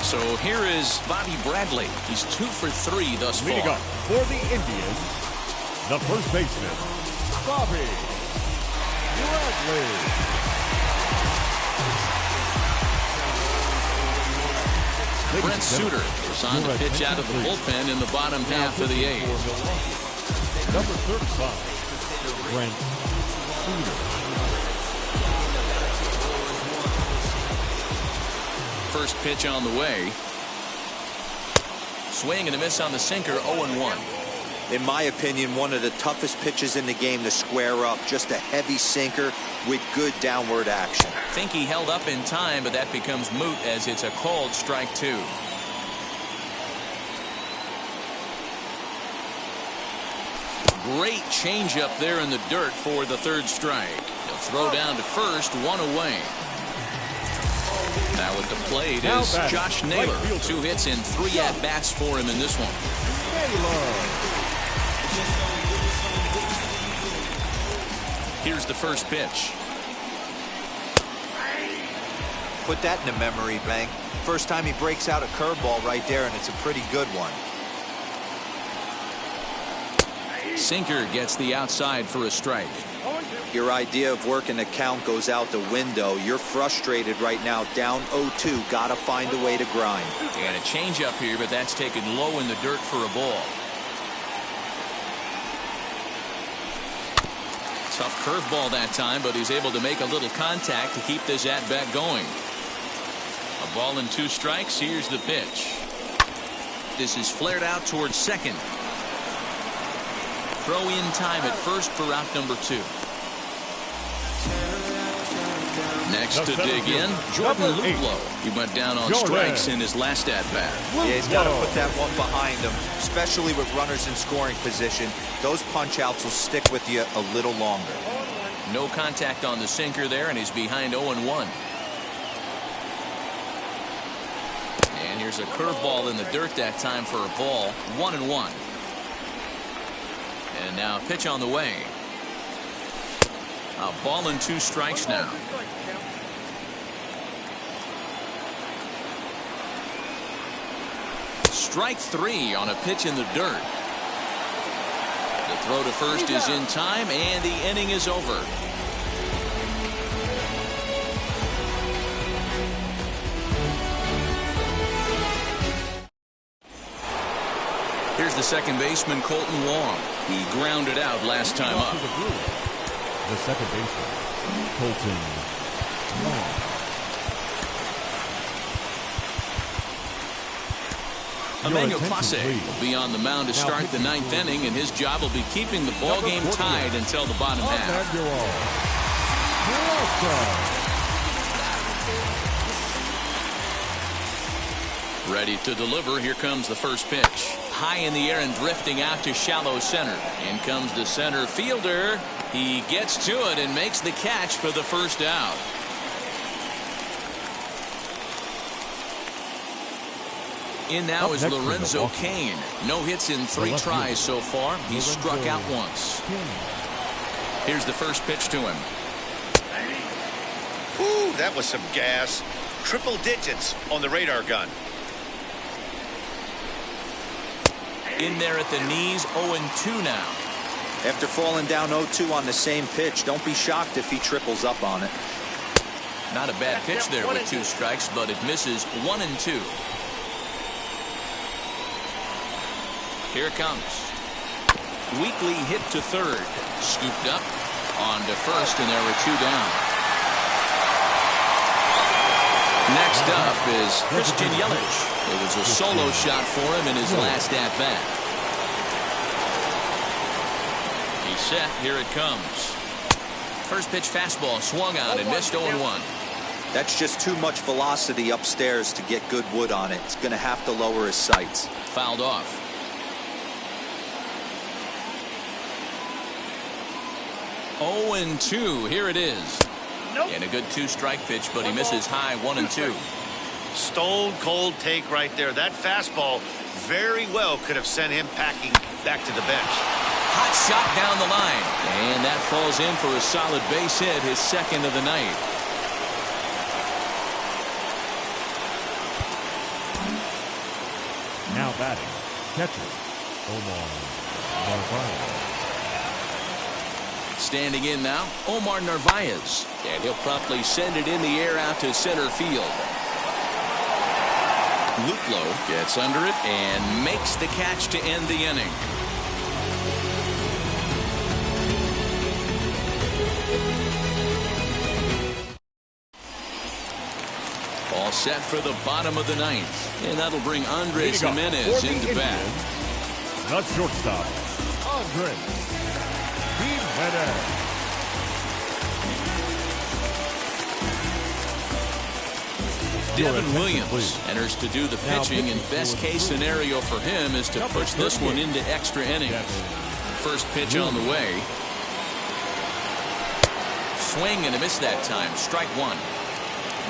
So here is Bobby Bradley. He's 2 for 3 thus far. Leading up for the Indians, the first baseman, Bobby Bradley. Brent Suter is on the pitch out of the bullpen in the bottom half of the 8th. Number 35, Brent Suter. First pitch on the way. Swing and a miss on the sinker, 0-1. In my opinion, one of the toughest pitches in the game to square up. Just a heavy sinker with good downward action. Think he held up in time, but that becomes moot as it's a called strike 2. Great changeup there in the dirt for the 3rd strike. He'll throw down to first, 1 away. Now at the plate is Josh Naylor. 2 hits and 3 at-bats for him in this one. Here's the first pitch. Put that in the memory bank. First time he breaks out a curveball right there, and it's a pretty good one. Sinker gets the outside for a strike. Your idea of working the count goes out the window. You're frustrated right now, down 0-2. Gotta find a way to grind. And a changeup here, but that's taken low in the dirt for a ball. Tough curveball that time, but he's able to make a little contact to keep this at-bat going. A ball and 2 strikes. Here's the pitch. This is flared out towards second. Throw in time at first for out number 2. Next to dig in, Jordan Luplow. He went down on strikes in his last at-bat. Yeah, he's got to put that one behind him, especially with runners in scoring position. Those punch-outs will stick with you a little longer. No contact on the sinker there, and he's behind 0-1. And here's a curveball in the dirt that time for a ball. 1-1. And now pitch on the way. A ball and 2 strikes now. Strike 3 on a pitch in the dirt. The throw to first is in time, and the inning is over. Here's the second baseman, Colton Wong. He grounded out last time up. The second baseman, Colton Wong. Emmanuel Clase will be on the mound to start the 9th inning, and his job will be keeping the ball game tied until the bottom half. Ready to deliver. Here comes the first pitch. High in the air and drifting out to shallow center. In comes the center fielder. He gets to it and makes the catch for the first out. In now is Lorenzo Cain. No hits in 3 tries so far. He's struck out once. Here's the first pitch to him. Ooh, that was some gas. Triple digits on the radar gun. In there at the knees, 0-2 now. After falling down 0-2 on the same pitch, don't be shocked if he triples up on it. Not a bad pitch there with 2 strikes, but it misses. 1-2. Here it comes. Weakly hit to third. Scooped up on to first, and there were 2 down. Next up is Christian Yelich. It was a solo shot for him in his last at-bat. He's set. Here it comes. First pitch fastball swung on and missed 0-1. That's just too much velocity upstairs to get good wood on it. It's going to have to lower his sights. Fouled off. Oh, and 2. Here it is. And a good 2-strike pitch, but he misses high. 1-2. Stone cold take right there. That fastball very well could have sent him packing back to the bench. Hot shot down the line. And that falls in for a solid base hit, his second of the night. Now batting, catcher, Omar Narvaez. Standing in now, Omar Narvaez. And he'll promptly send it in the air out to center field. Luplow gets under it and makes the catch to end the inning. All set for the bottom of the 9th. And that'll bring Andres Jimenez into bat. The shortstop, Andres Jimenez. Devin Williams enters to do the pitching, and best case scenario for him is to push this one into extra innings. First pitch on the way. Swing and a miss that time. Strike 1.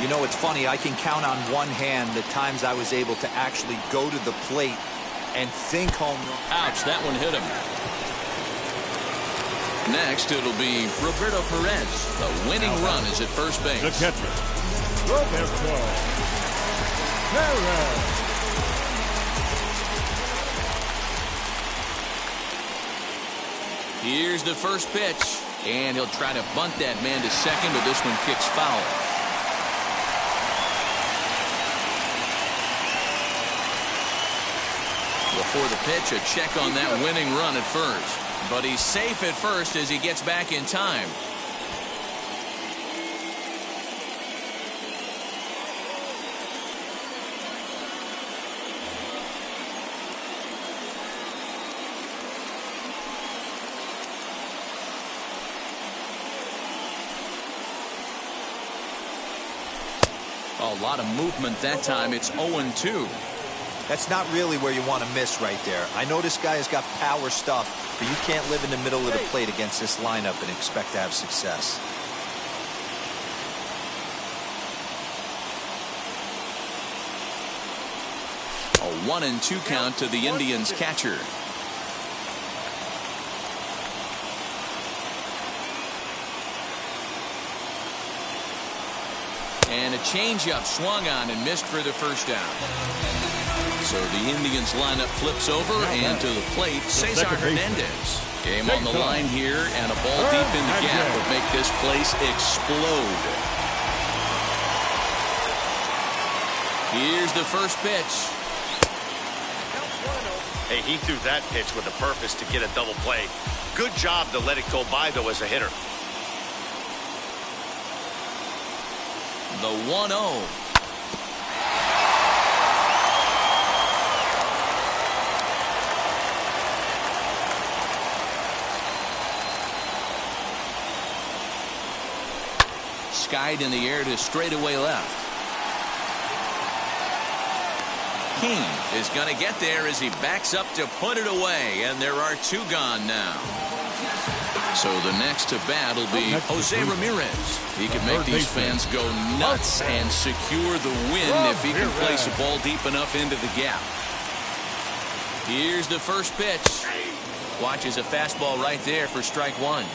You know, it's funny. I can count on one hand the times I was able to actually go to the plate and think home run. Ouch, that one hit him. Next, it'll be Roberto Perez. The winning run is at first base. The catcher, Roberto Perez. Here's the first pitch, and he'll try to bunt that man to second, but this one kicks foul. Before the pitch, a check on that winning run at first. But he's safe at first as he gets back in time. A lot of movement that time. It's 0-2. That's not really where you want to miss right there. I know this guy has got power stuff, but you can't live in the middle of the plate against this lineup and expect to have success. A 1-2 count to the Indians catcher. And a changeup swung on and missed for the first down. So the Indians lineup flips over, and to the plate, Cesar Hernandez. Game on the line here, and a ball deep in the gap would make this place explode. Here's the first pitch. Hey, he threw that pitch with a purpose to get a double play. Good job to let it go by, though, as a hitter. The 1-0. Skied in the air to straightaway left. King is going to get there as he backs up to put it away, and there are two gone now. So the next to bat will be Jose Ramirez. He can make these fans go nuts and secure the win if he can place a ball deep enough into the gap. Here's the first pitch. Watches a fastball right there for strike one.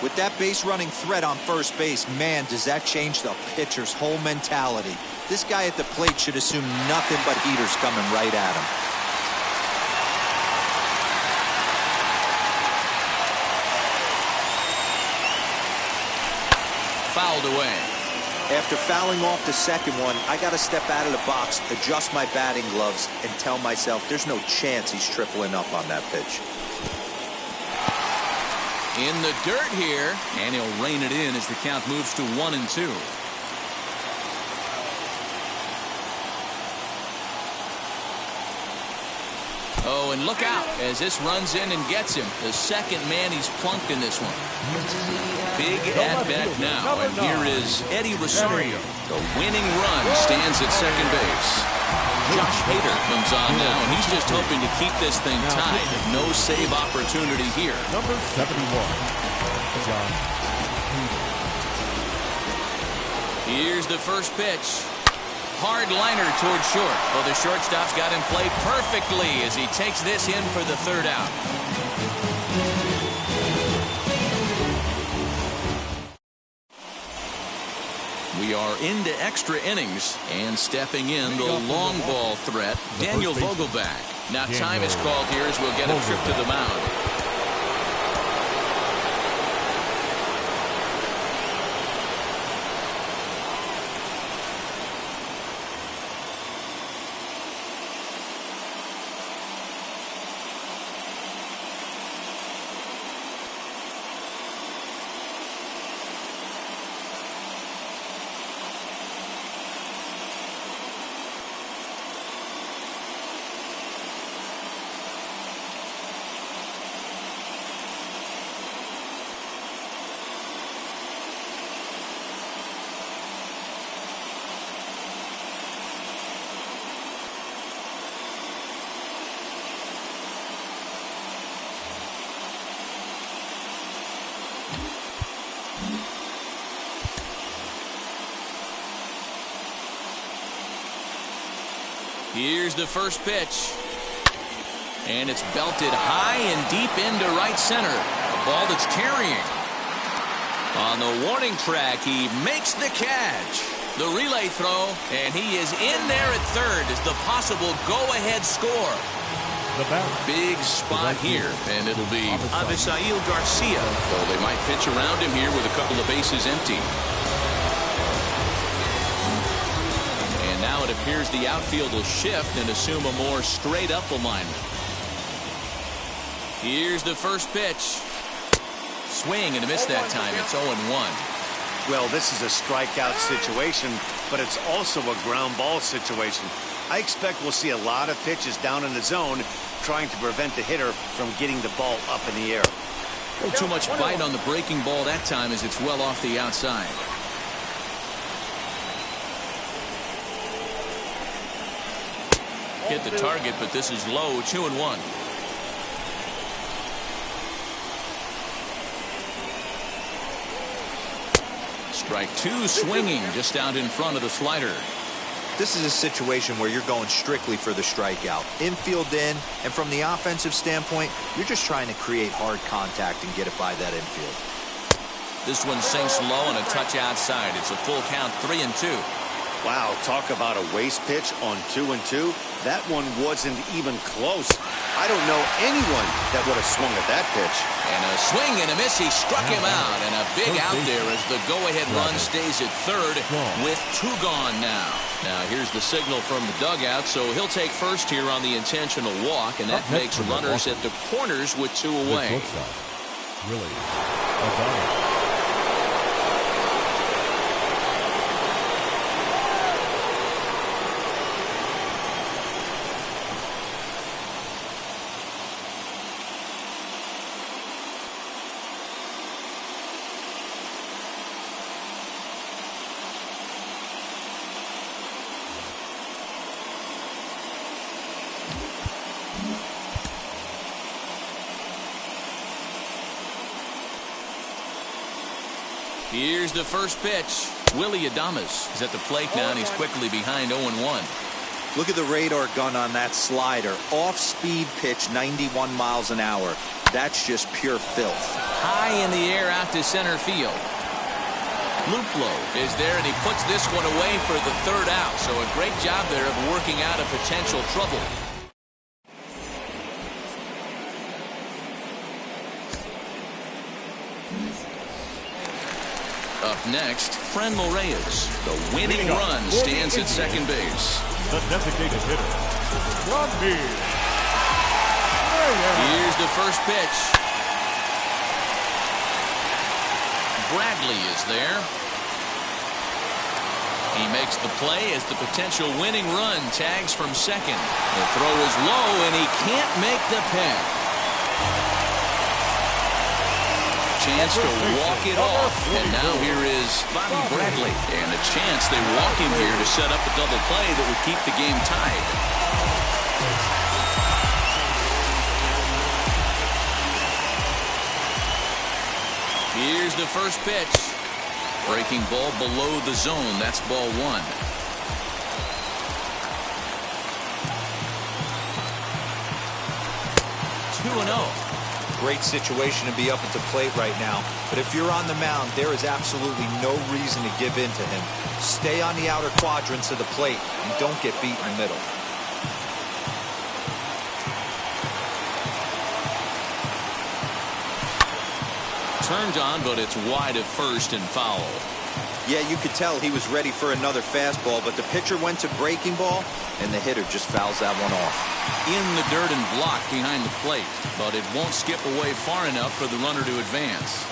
With that base running threat on first base, man, does that change the pitcher's whole mentality. This guy at the plate should assume nothing but heaters coming right at him. Fouled away. After fouling off the second one, I got to step out of the box, adjust my batting gloves, and tell myself there's no chance he's tripling up on that pitch. In the dirt here, and he'll rein it in as the count moves to 1-2. Oh, and look out as this runs in and gets him. The second man he's plunked in this one. Big at-bat now, and here is Eddie Rosario. The winning run stands at second base. Josh Hader comes on now, and he's just hoping to keep this thing tied. No save opportunity here. Number 71, John. Here's the first pitch. Hard liner towards short. Well, the shortstop's got him played perfectly as he takes this in for the third out. We are into extra innings, and stepping in the long ball threat, Daniel Vogelback. Now time is called here as we'll get a trip to the mound. Here's the first pitch. And it's belted high and deep into right center. ball that's carrying. On the warning track, he makes the catch. The relay throw, and he is in there at third as the possible go-ahead score. The batter. Big spot here, and it'll be Avisail Garcia. well, they might pitch around him here with a couple of bases empty. And now it appears the outfield will shift and assume a more straight-up alignment. Here's the first pitch. Swing and a miss that time. It's 0-1. Well, this is a strikeout situation, but it's also a ground ball situation. I expect we'll see a lot of pitches down in the zone trying to prevent the hitter from getting the ball up in the air. Oh, too much bite on the breaking ball that time as it's well off the outside. Hit the target, but this is low. 2-1. Strike two, swinging just out in front of the slider. This is a situation where you're going strictly for the strikeout. Infield in, and from the offensive standpoint, you're just trying to create hard contact and get it by that infield. This one sinks low and a touch outside. It's a full count, 3-2. Wow, talk about a waste pitch on 2-2. That one wasn't even close. I don't know anyone that would have swung at that pitch. And a swing and a miss. He struck him out. And a big out there as the go-ahead run stays at third with two gone now. Now here's the signal from the dugout. So he'll take first here on the intentional walk. And that makes runners at the corners with two away. Really, a dime. Here's the first pitch. Willie Adames is at the plate now, and he's quickly behind 0-1. Look at the radar gun on that slider. Off-speed pitch, 91 miles an hour. That's just pure filth. High in the air out to center field. Luplo is there, and he puts this one away for the third out. So a great job there of working out a potential trouble. Up next, Franmil Reyes. The winning run stands at second base. The designated hitter, Franmil Reyes. Here's the first pitch. Bradley is there. He makes the play as the potential winning run tags from second. The throw is low, and he can't make the pin. Chance to walk it off, and now here is Bobby Bradley, and a chance they walk him here to set up a double play that would keep the game tied. Here's the first pitch. Breaking ball below the zone. That's ball one. 2-0. Great situation to be up at the plate right now. But if you're on the mound, there is absolutely no reason to give in to him. Stay on the outer quadrants of the plate and don't get beat in the middle. Turned on, but it's wide at first and foul. Yeah, you could tell he was ready for another fastball, but the pitcher went to breaking ball, and the hitter just fouls that one off. In the dirt and blocked behind the plate, but it won't skip away far enough for the runner to advance.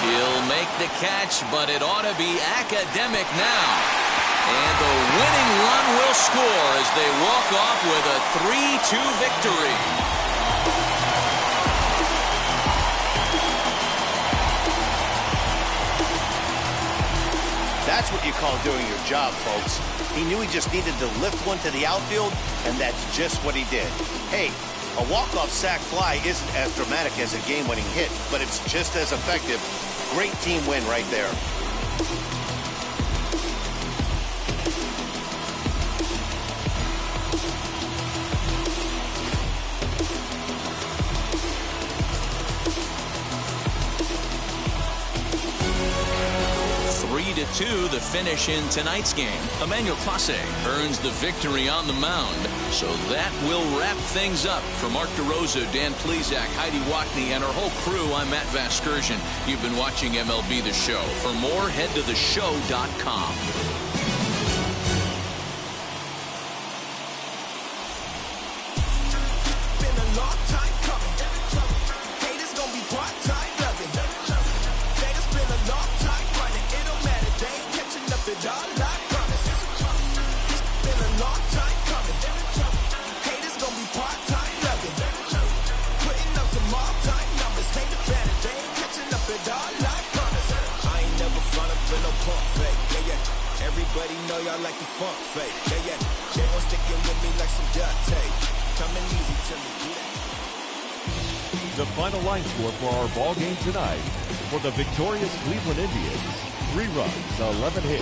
He'll make the catch, but it ought to be academic now. And the winning run will score as they walk off with a 3-2 victory. That's what you call doing your job, folks. He knew he just needed to lift one to the outfield, and that's just what he did. Hey, a walk-off sac fly isn't as dramatic as a game-winning hit, but it's just as effective. Great team win right there. 2, the finish in tonight's game. Emmanuel Clase earns the victory on the mound. So that will wrap things up. For Mark DeRosa, Dan Plesac, Heidi Watney, and our whole crew, I'm Matt Vasgersian. You've been watching MLB The Show. For more, head to theshow.com. Everybody know y'all like the funk fake. Yeah, they won't sticking with me like some duct tape. Coming easy to me. The final line score for our ball game tonight: for the victorious Cleveland Indians, 3 runs, 11 hits,